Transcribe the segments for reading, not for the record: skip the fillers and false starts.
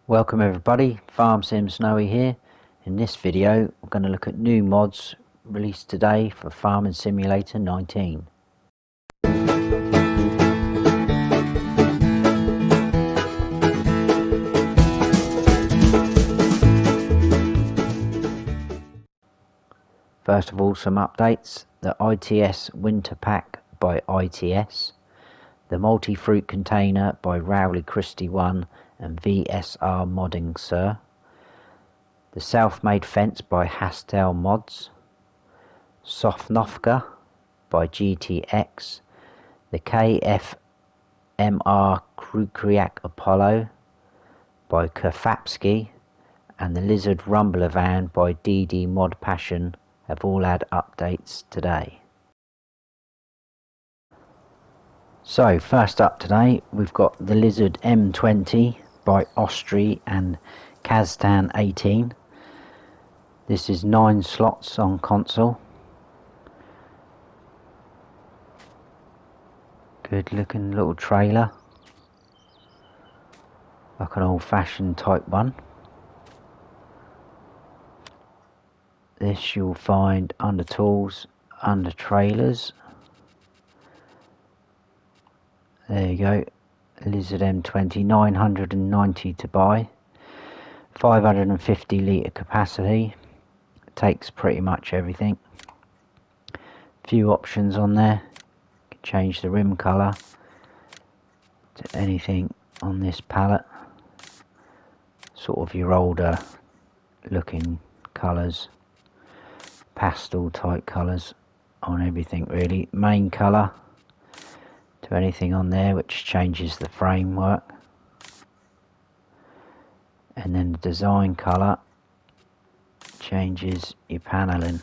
Welcome everybody, Farm Sim Snowy here. In this video we're going to look at new mods released today for Farming Simulator 19. First of all, some updates. The ITS Winter Pack by ITS, the Multi-Fruit Container by Rowley Christie 1 and VSR Modding Sir, the Self-Made Fence by Hastel Mods, Sofnovka by GTX, the KFMR Krukriak Apollo by Kerfapsky, and the Lizard Rumbler Van by DD Mod Passion have all had updates today. So first up today we've got the Lizard M20 by Ostry and Kaztan 18. This is 9 slots on console. Good looking little trailer, like an old fashioned type one. This you'll find under tools, under trailers. There you go, Lizard M20, 990 to buy, 550 litre capacity, takes pretty much everything. Few options on there, you can change the rim colour to anything on this palette, sort of your older looking colours, pastel type colours on everything really. Main colour to anything on there, which changes the framework, and then the design colour changes your panelling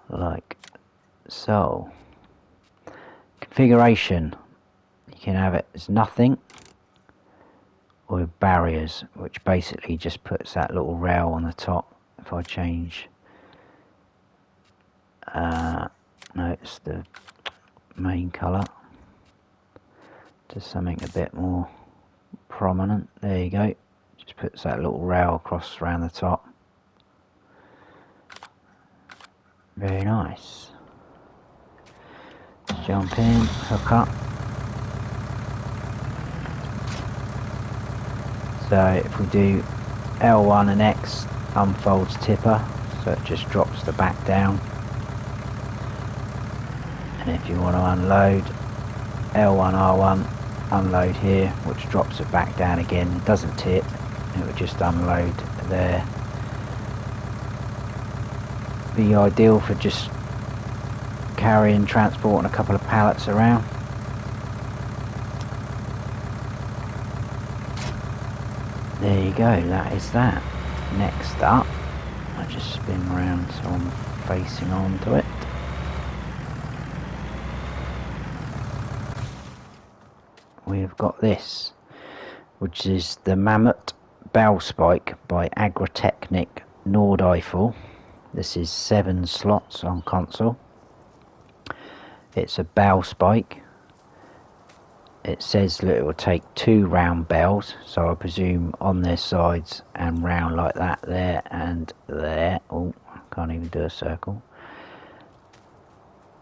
like so. Configuration, you can have it as nothing or barriers, which basically just puts that little rail on the top. If I change no, it's the main colour to something a bit more prominent, there you go, just puts that little rail across around the top. Very nice. Let's jump in, hook up. So if we do L1 and X, unfolds tipper, so it just drops the back down. And if you want to unload, L1 R1, unload here, which drops it back down again. It doesn't tip, it would just unload there. Be ideal for just carrying, transporting a couple of pallets around. There you go, that is that. Next up, I just spin around so I'm facing onto it. We've got this, which is the Mammoth Bow Spike by Agra Technic Nordeifel. This is 7 slots on console. It's a bow spike. It says that it will take 2 round bells, so I presume on their sides and round like that, there and there. Oh, can't even do a circle.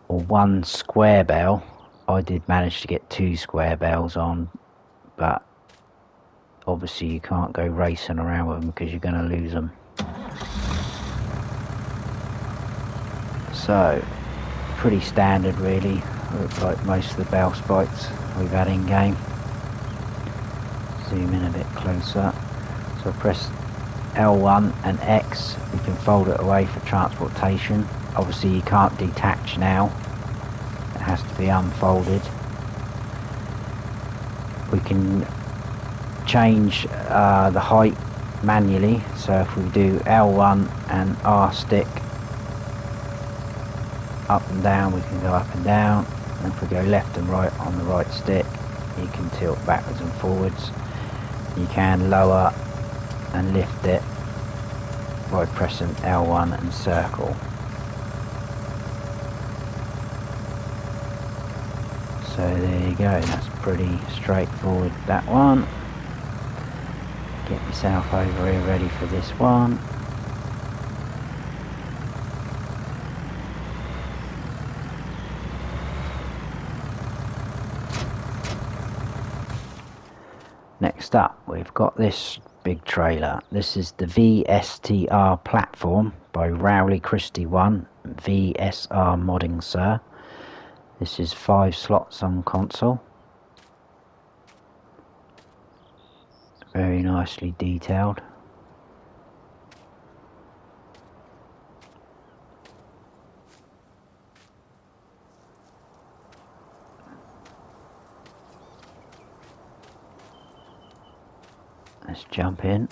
Or 1 square bell. I did manage to get 2 square bells on, but obviously you can't go racing around with them because you're going to lose them. So, pretty standard really, like most of the bell spikes we've had in game. Zoom in a bit closer. So press L1 and X, we can fold it away for transportation. Obviously you can't detach now, it has to be unfolded. We can change the height manually, so if we do L1 and R stick up and down, we can go up and down, and if we go left and right on the right stick, you can tilt backwards and forwards. You can lower and lift it by pressing L1 and circle. So there you go, that's pretty straightforward, that one. Get myself over here ready for this one. Next up, we've got this big trailer. This is the Vstr Platform by Rowley Christie 1 VSR Modding Sir. This is 5 slots on console. Very nicely detailed. Let's jump in.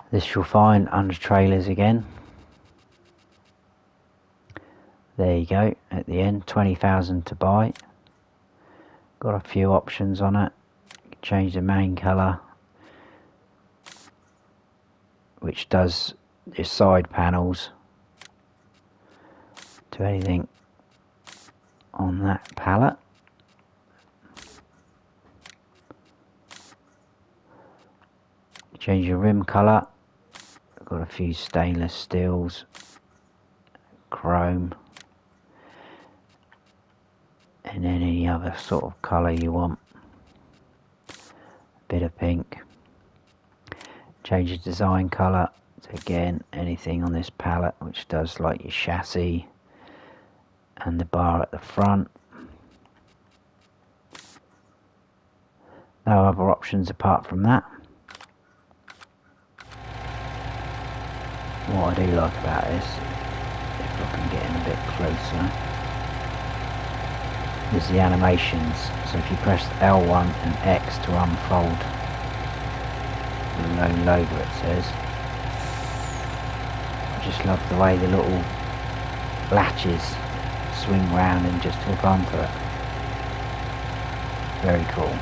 This you'll find under trailers again. There you go, at the end, 20,000 to buy. Got a few options on it. Change the main colour, which does your side panels to anything on that palette. Change your rim colour. Got a few stainless steels, chrome, and then any other sort of colour you want. A bit of pink. Change the design colour to, again, anything on this palette, which does like your chassis and the bar at the front. No other options apart from that. What I do like about this, if I can get in a bit closer, is the animations. So if you press L1 and X to unfold the lone logo, it says. I just love the way the little latches swing round and just hook onto it. Very cool.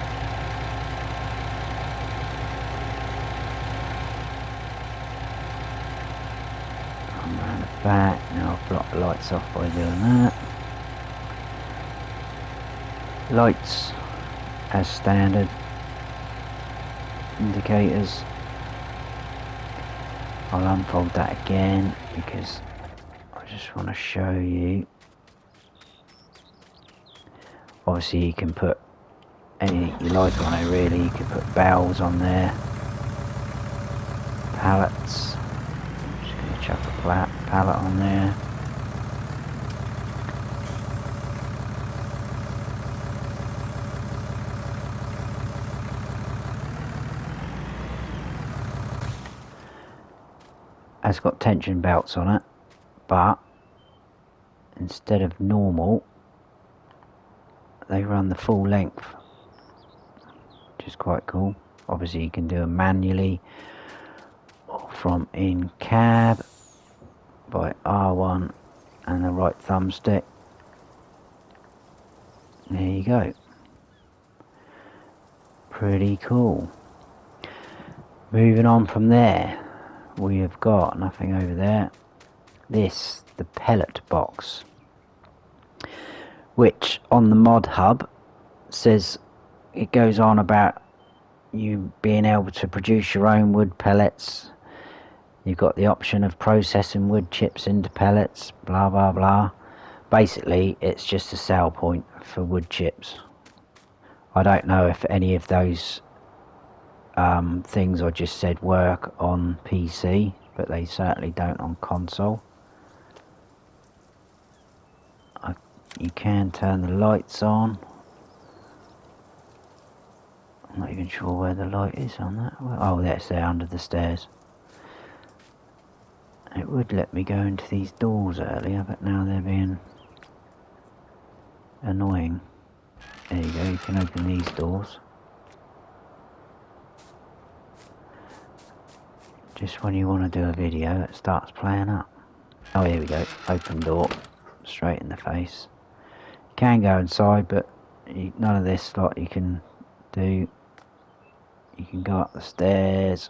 Come round the back. Now I've blocked the lights off by doing that. Lights as standard. Indicators. I'll unfold that again because I just want to show you. Obviously you can put anything you like on it really. You can put bells on there, pallets. I'm just going to chuck a pallet on there. It's got tension belts on it, but instead of normal, they run the full length, which is quite cool. Obviously you can do them manually or from in cab by R1 and the right thumbstick. There you go. Pretty cool. Moving on from there, we have got nothing over there. This, the Pellet Box, which on the mod hub says, it goes on about you being able to produce your own wood pellets. You've got the option of processing wood chips into pellets, blah blah blah. Basically it's just a sell point for wood chips. I don't know if any of those things I just said work on PC, but they certainly don't on console. You can turn the lights on. I'm not even sure where the light is on that. Oh, that's there under the stairs. It would let me go into these doors earlier, but now they're being annoying. There you go, you can open these doors. Just when you want to do a video, it starts playing up. Oh, here we go. Open door. Straight in the face. You can go inside, but none of this lot you can do. You can go up the stairs.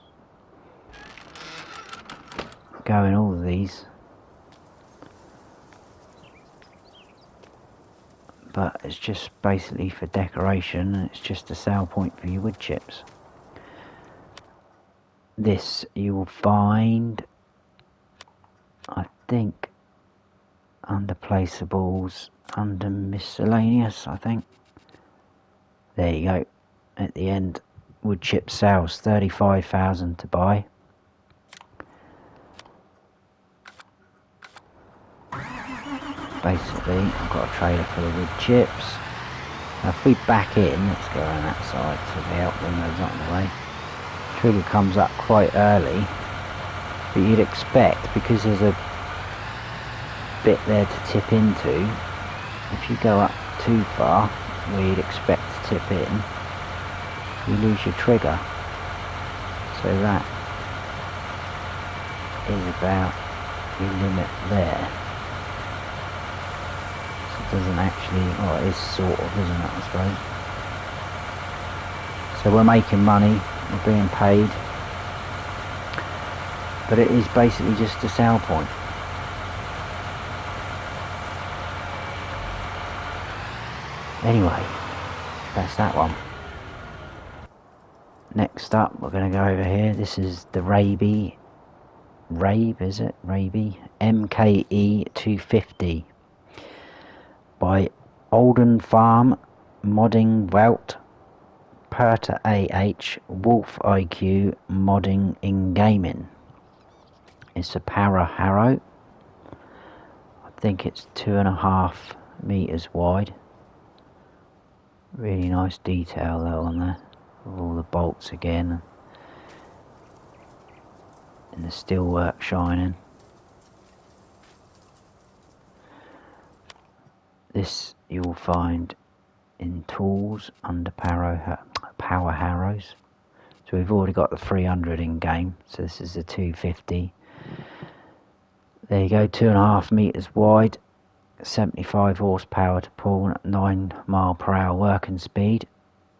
Go in all of these. but it's just basically for decoration, and it's just a sale point for your wood chips. This you will find, I think, under placeables, under miscellaneous, I think. There you go, at the end. Wood chip sales, 35,000 to buy. Basically, I've got a trailer full of wood chips. Now if we back in, let's go around that side so the out window's not in the way. Trigger comes up quite early, but you'd expect, because there's a bit there to tip into, if you go up too far where you'd expect to tip in, you lose your trigger. So that is about your limit there. So it doesn't actually, oh, it is sort of, isn't it, I suppose. So we're making money, we're being paid, but it is basically just a sale point. Anyway, that's that one. Next up, we're going to go over here. This is the Rabe MKE 250 by Olden Farm, Modding Welt, Perta AH, Wolf IQ, Modding in Gaming. It's a Para Harrow. I think it's 2.5 meters wide. Really nice detail though on there, with all the bolts again, and the steelwork shining. This you'll find in tools under power harrows. So we've already got the 300 in game, so this is the 250. There you go, 2.5 meters wide, 75 horsepower to pull, 9 mile per hour working speed.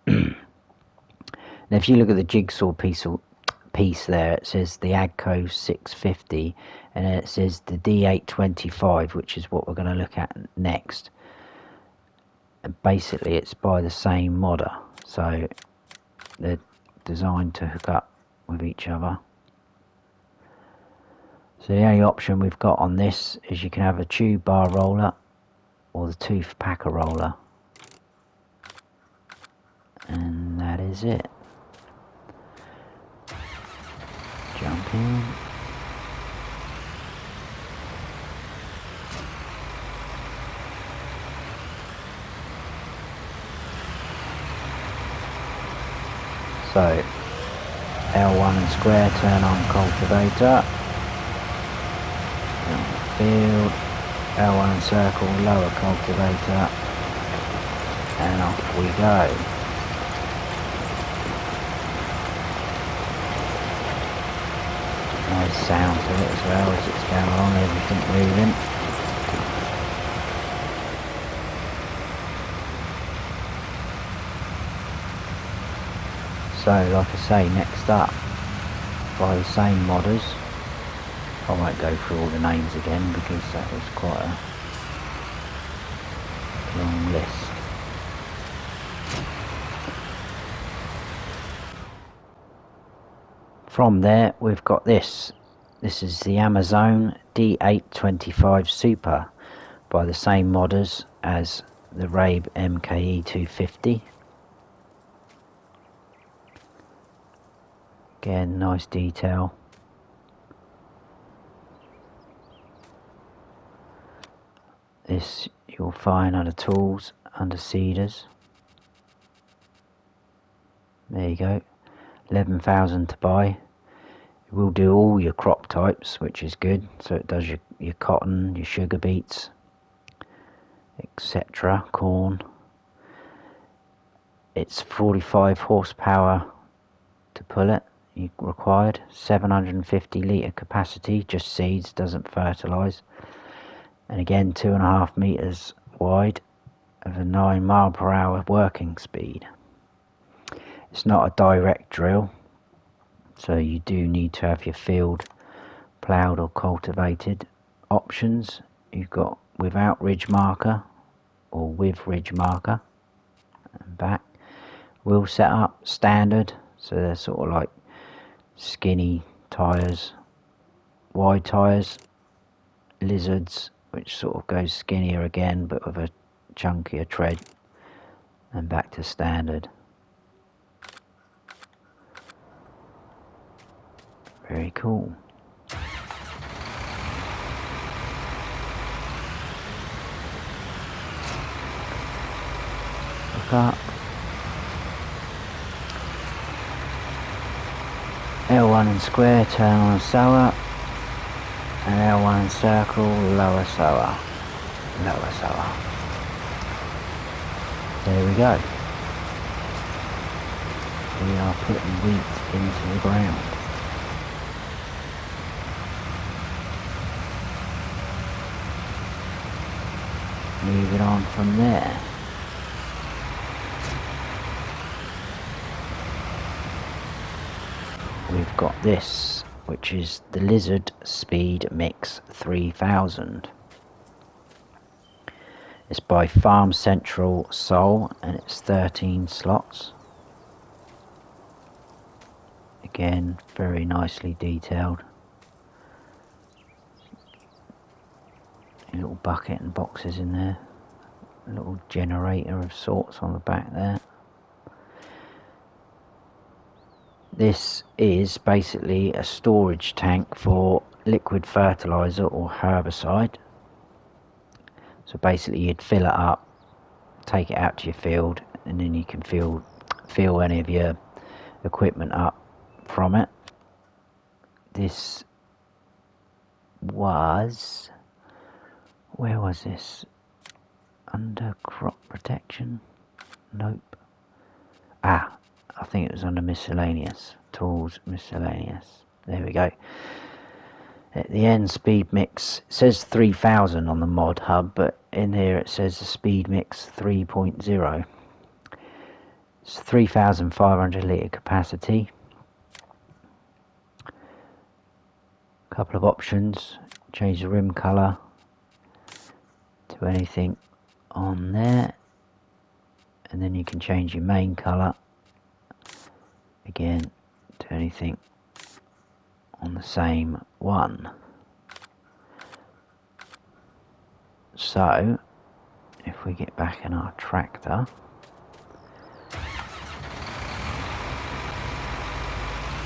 Now if you look at the jigsaw piece there, it says the Agco 650, and then it says the D825, which is what we're going to look at next. And basically it's by the same modder, so they're designed to hook up with each other. So the only option we've got on this is you can have a tube bar roller or the tooth packer roller, and that is it. Jump in. So L1 and square, turn on cultivator. Field, L1 and circle, lower cultivator, and off we go. Nice sound to it as well as it's going along, everything moving. So like I say, next up, by the same modders. I won't go through all the names again because that was quite a long list. From there we've got this. This is the Amazon D825 Super by the same modders as the Rabe MKE 250. Again, nice detail. This you'll find under tools, under seeders. There you go, 11,000 to buy. It will do all your crop types, which is good. So it does your cotton, your sugar beets, etc., corn. It's 45 horsepower to pull it. You required 750 litre capacity, just seeds, doesn't fertilise. And again, 2.5 meters wide of a 9 mile per hour working speed. It's not a direct drill, so you do need to have your field ploughed or cultivated. Options you've got without ridge marker or with ridge marker, and back. Wheel setup standard, so they're sort of like skinny tyres, wide tyres. Lizards, which sort of goes skinnier again but with a chunkier tread, and back to standard. Very cool. Look up. L1 and square, turn on sower, and L1 and circle, lower sower, lower sower. There we go. We are putting wheat into the ground. Moving on from there. We've got this, which is the Lizard Speed Mix 3000. It's by Farm Central Seoul, and it's 13 slots. Again, very nicely detailed. A little bucket and boxes in there. A little generator of sorts on the back there. This is basically a storage tank for liquid fertilizer or herbicide. So basically you'd fill it up, take it out to your field, and then you can fill any of your equipment up from it. This was, where was this? Under crop protection? Nope. Ah, I think it was under miscellaneous. Tools, miscellaneous. There we go. At the end, speed mix, it says 3000 on the mod hub, but in here it says the speed mix 3.0. It's 3,500 litre capacity. Couple of options. Change the rim colour to anything on there, and then you can change your main colour again to anything on the same one. So if we get back in our tractor,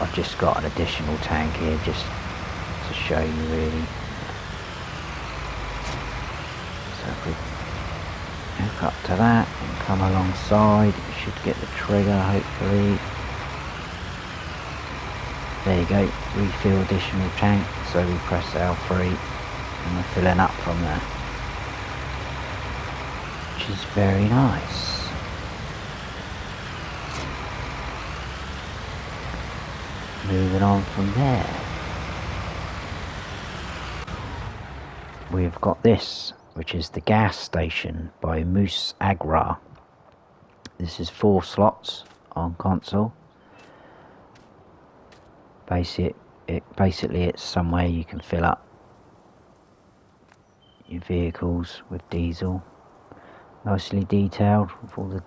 I've just got an additional tank here just to show you really. So if we hook up to that and come alongside, you should get the trigger hopefully. There you go, refill additional tank, so we press L3 and we're filling up from there, which is very nice. Moving on from there, we've got this, which is the gas station by Agra. This is 4 slots on console. Basically it's somewhere you can fill up your vehicles with diesel. Nicely detailed with all the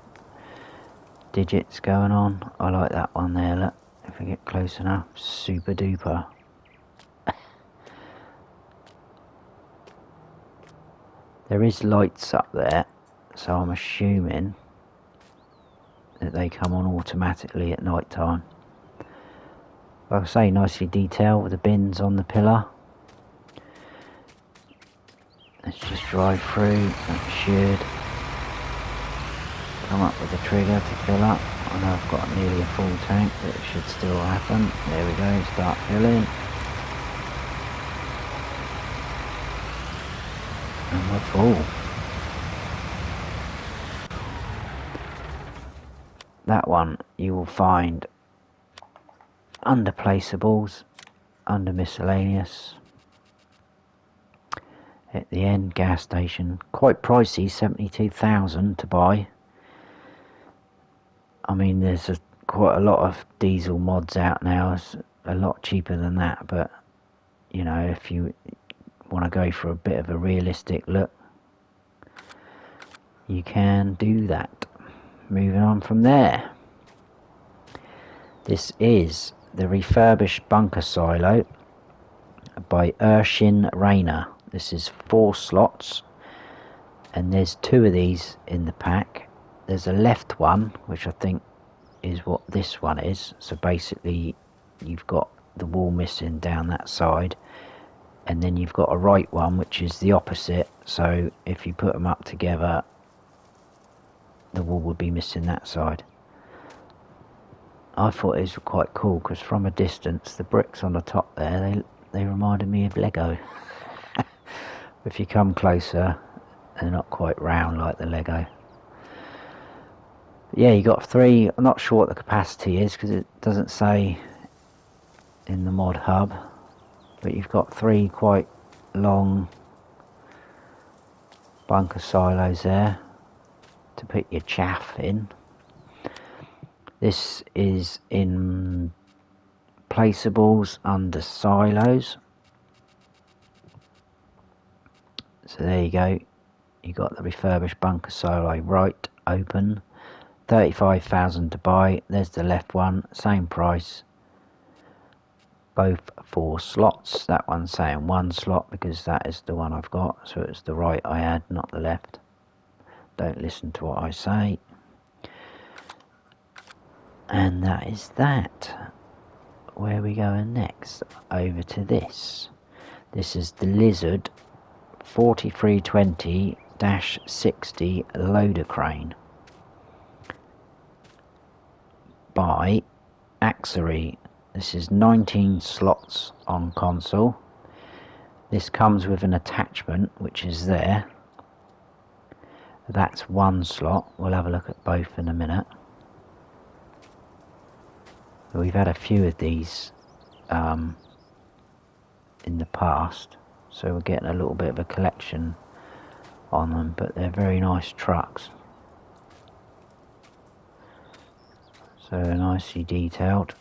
digits going on. I like that one there, look, if we get close enough, super duper. There is lights up there, so I'm assuming that they come on automatically at night time. Like I say, nicely detailed with the bins on the pillar. Let's just drive through. That should come up with the trigger to fill up. I know I've got nearly a full tank, but it should still happen. There we go, start filling. And we're full. That one you will find under placeables, under miscellaneous. At the end, gas station, quite pricey, 72,000 to buy. I mean, there's quite a lot of diesel mods out now. It's a lot cheaper than that, but you know, if you want to go for a bit of a realistic look, you can do that. Moving on from there, this is the Refurbished Bunker Silo by Urshin Rayner. This is 4 slots, and there's 2 of these in the pack. There's a left one, which I think is what this one is. So basically you've got the wall missing down that side, and then you've got a right one which is the opposite. So if you put them up together, the wall would be missing that side. I thought it was quite cool because from a distance the bricks on the top there, they reminded me of Lego. If you come closer, they're not quite round like the Lego. But yeah, you got 3. I'm not sure what the capacity is because it doesn't say in the mod hub, but you've got 3 quite long bunker silos there to put your chaff in. This is in placeables under silos. So there you go. You got the Refurbished Bunker Silo right open. 35,000 to buy. There's the left one, same price. Both 4 slots. That one's saying 1 slot because that is the one I've got. So it's the right I had, not the left. Don't listen to what I say. And that is that. Where are we going next? Over to this. This is the Lizard 4320-60 loader crane by Axiory. This is 19 slots on console. This comes with an attachment which is there. That's 1 slot. We'll have a look at both in a minute. We've had a few of these in the past, so we're getting a little bit of a collection on them, but they're very nice trucks. So nicely detailed.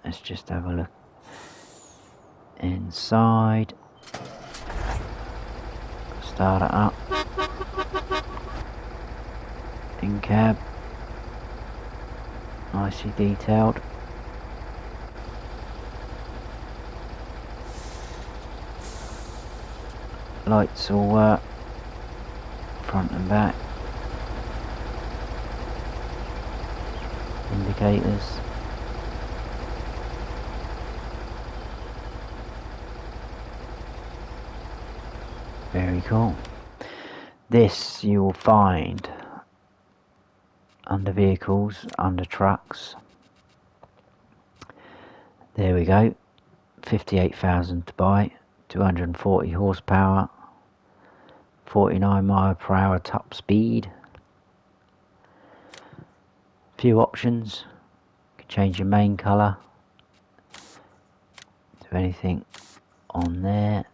Let's just have a look inside. Start it up. In cab. Nicely detailed. Lights all work, front and back, indicators, very cool. This you will find under vehicles, under trucks. There we go, 58,000 to buy. 240 horsepower, 49 mile per hour top speed. Few options. You can change your main colour. Do anything on there.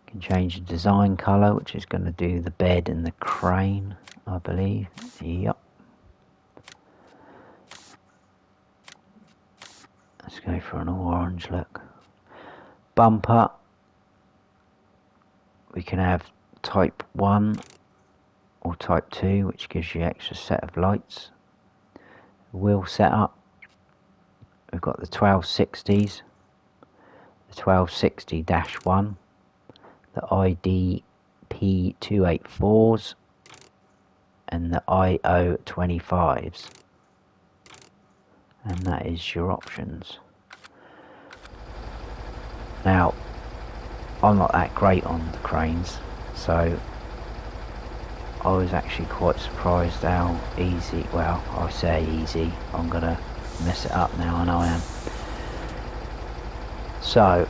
You can change the design colour, which is going to do the bed and the crane, I believe. Yep. Let's go for an orange look. Bumper. We can have type 1 or type 2, which gives you extra set of lights. Wheel setup. We've got the 1260s, the 1260-1, the IDP284s, and the IO25s. And that is your options. Now, I'm not that great on the cranes, so I was actually quite surprised how easy, well, I say easy, I'm gonna mess it up now, and I am. So,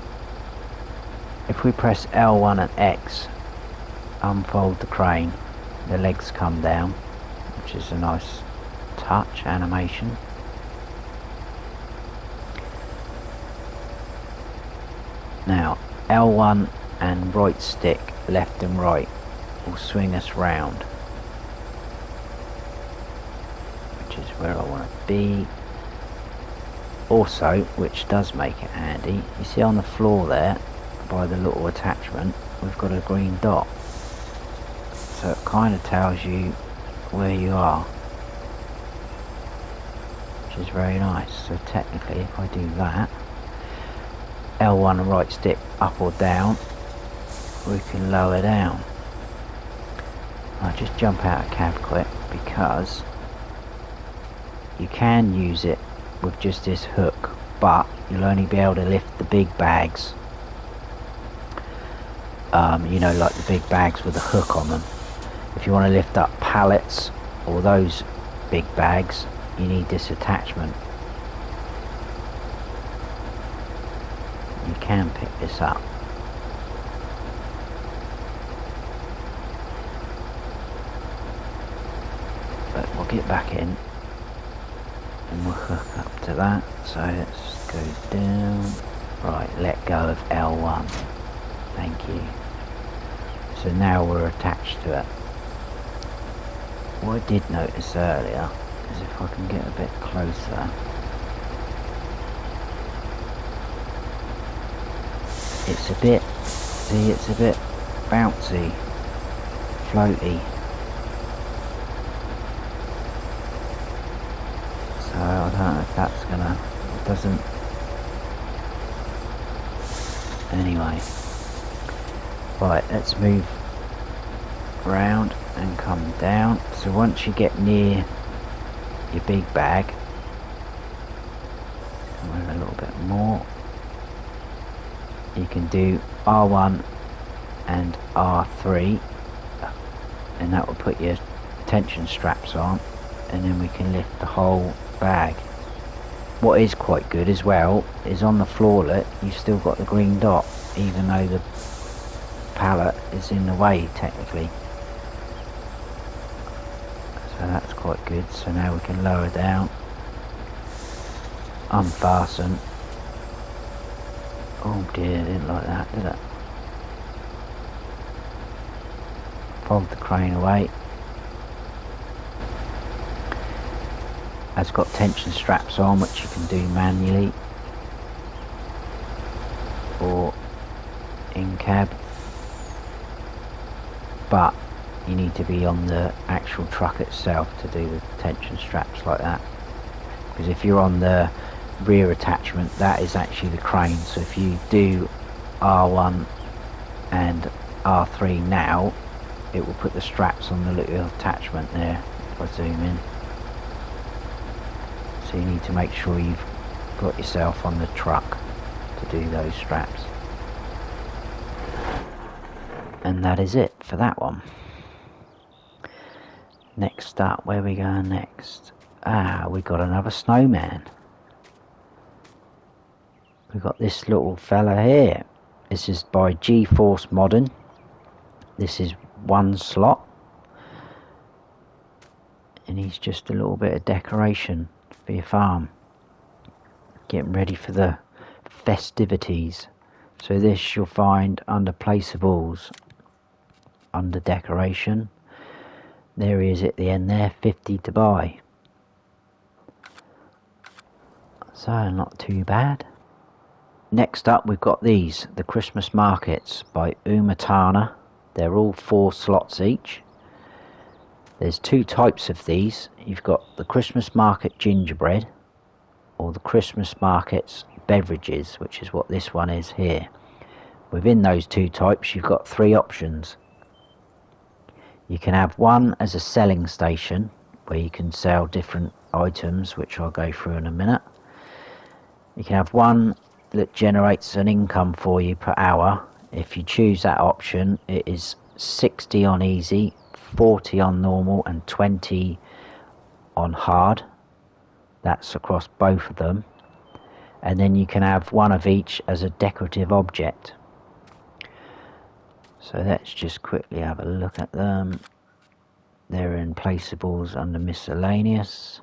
if we press L1 and X, unfold the crane, the legs come down, which is a nice touch animation. Now, L1 and right stick, left and right, will swing us round, which is where I want to be. Also, which does make it handy, you see on the floor there, by the little attachment, we've got a green dot. So it kind of tells you where you are, which is very nice. So technically, if I do that, L1 and right stick up or down, we can lower down. I'll just jump out of cab quick, because you can use it with just this hook, but you'll only be able to lift the big bags. You know, like the big bags with a hook on them. If you want to lift up pallets or those big bags, you need this attachment. You can pick this up. But we'll get back in and we'll hook up to that. So let's go down. Right, let go of L1. Thank you. So now we're attached to it. What I did notice earlier is if I can get a bit closer, it's a bit, see, it's a bit bouncy, floaty. So I don't know if that's gonna, it doesn't, anyway. Right, let's move round and come down. So once you get near your big bag, come in a little bit more, you can do R1 and R3, and that will put your tension straps on, and then we can lift the whole bag. What is quite good as well is on the floorlet you've still got the green dot, even though the pallet is in the way technically. So that's quite good. So now we can lower down, unfasten. Oh dear, I didn't like that, did it? Fold the crane away. It's got tension straps on, which you can do manually or in cab, but you need to be on the actual truck itself to do the tension straps like that, because if you're on the rear attachment, that is actually the crane. So if you do R1 and R3 now, it will put the straps on the little attachment there. If I zoom in, so you need to make sure you've got yourself on the truck to do those straps. And that is it for that one. Next up, where we going next? We got another snowman. We got this little fella here. This is by GeForce Modern. This is one slot, and he's just a little bit of decoration for your farm, getting ready for the festivities. So this you'll find under placeables, under decoration. There he is at the end there, 50 to buy. So not too bad. Next up we've got these, the Christmas markets by Umatana. They're all 4 slots each. There's 2 types of these. You've got the Christmas market gingerbread, or the Christmas markets beverages, which is what this one is here. Within those 2 types you've got 3 options. You can have one as a selling station, where you can sell different items, which I'll go through in a minute. You can have one that generates an income for you per hour. If you choose that option, it is 60 on easy, 40 on normal, and 20 on hard. That's across both of them. And then you can have one of each as a decorative object. So let's just quickly have a look at them. They're in placeables under miscellaneous.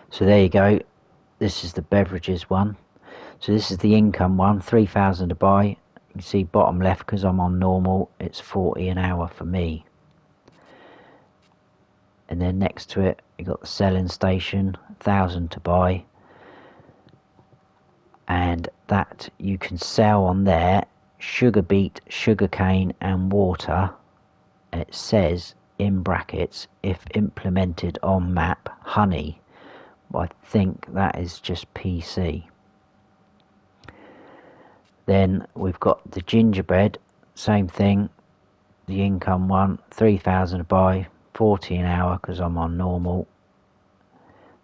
So there you go. This is the beverages one. So this is the income one, 3,000 to buy. You can see bottom left, because I'm on normal, it's 40 an hour for me. And then next to it, you got the selling station, 1,000 to buy. And that you can sell on there sugar beet, sugar cane and water. It says in brackets, if implemented on map, honey. I think that is just PC. Then we've got the gingerbread, same thing, the income one, 3,000 to buy, 40 an hour because I'm on normal.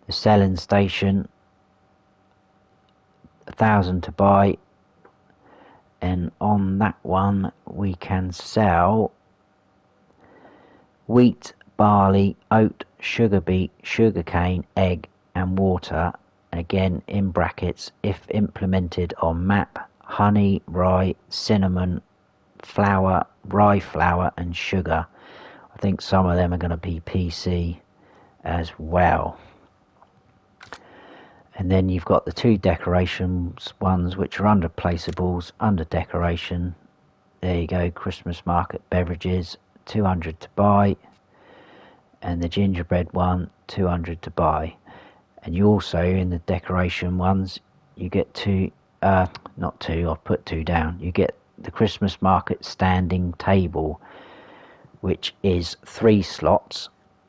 The selling station, 1,000 to buy, and on that one we can sell wheat, barley, oat, sugar beet, sugar cane, egg and water, again in brackets, if implemented on map, honey, rye, cinnamon, flour, rye flour and sugar. I think some of them are going to be PC as well. And then you've got the two decorations ones which are under placeables, under decoration. There you go, Christmas market beverages, 200 to buy, and the gingerbread one, 200 to buy. And you also, in the decoration ones, you get two, not two, I've put two down, you get the Christmas market standing table, which is 3 slots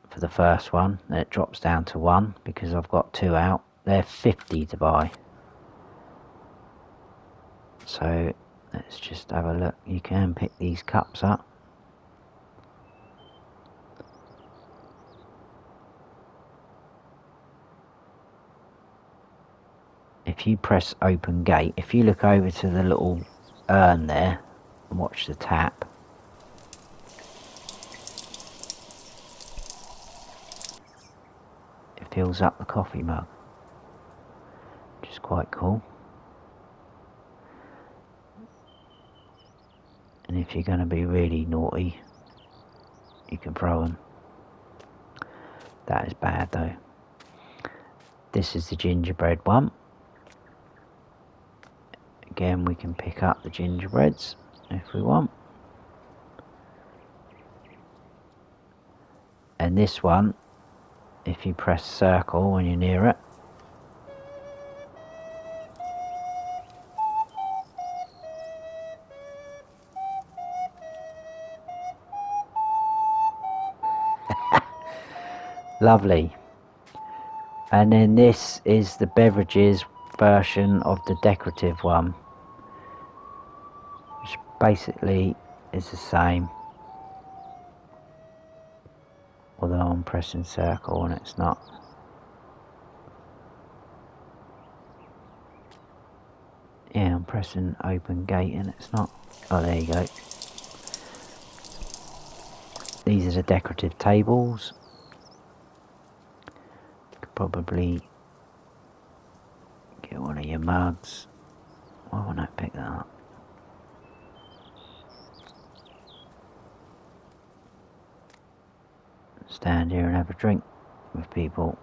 for the first one, then it drops down to 1 because I've got 2 out. They're 50 to buy. So let's just have a look. You can pick these cups up. If you press open gate, if you look over to the little urn there and watch the tap, it fills up the coffee mug, which is quite cool. And if you're going to be really naughty, you can throw them. That is bad though. This is the gingerbread one. Again, we can pick up the gingerbreads if we want. And this one, if you press circle when you're near it, lovely. And then this is the beverages version of the decorative one, which basically is the same, although I'm pressing circle and it's not. Yeah, I'm pressing open gate and it's not. Oh, there you go. These are the decorative tables. Could probably get one of your mugs. Why won't I pick that up? Stand here and have a drink with people.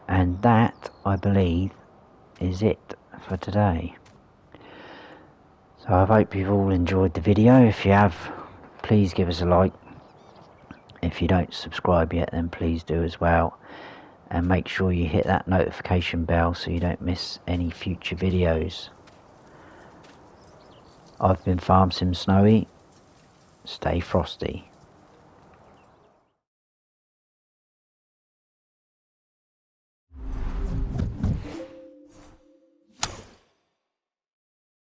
And that, I believe, is it for today. So I hope you've all enjoyed the video. If you have, please give us a like. If you don't subscribe yet, then please do as well. And make sure you hit that notification bell so you don't miss any future videos. I've been Farm Sim Snowy. Stay frosty.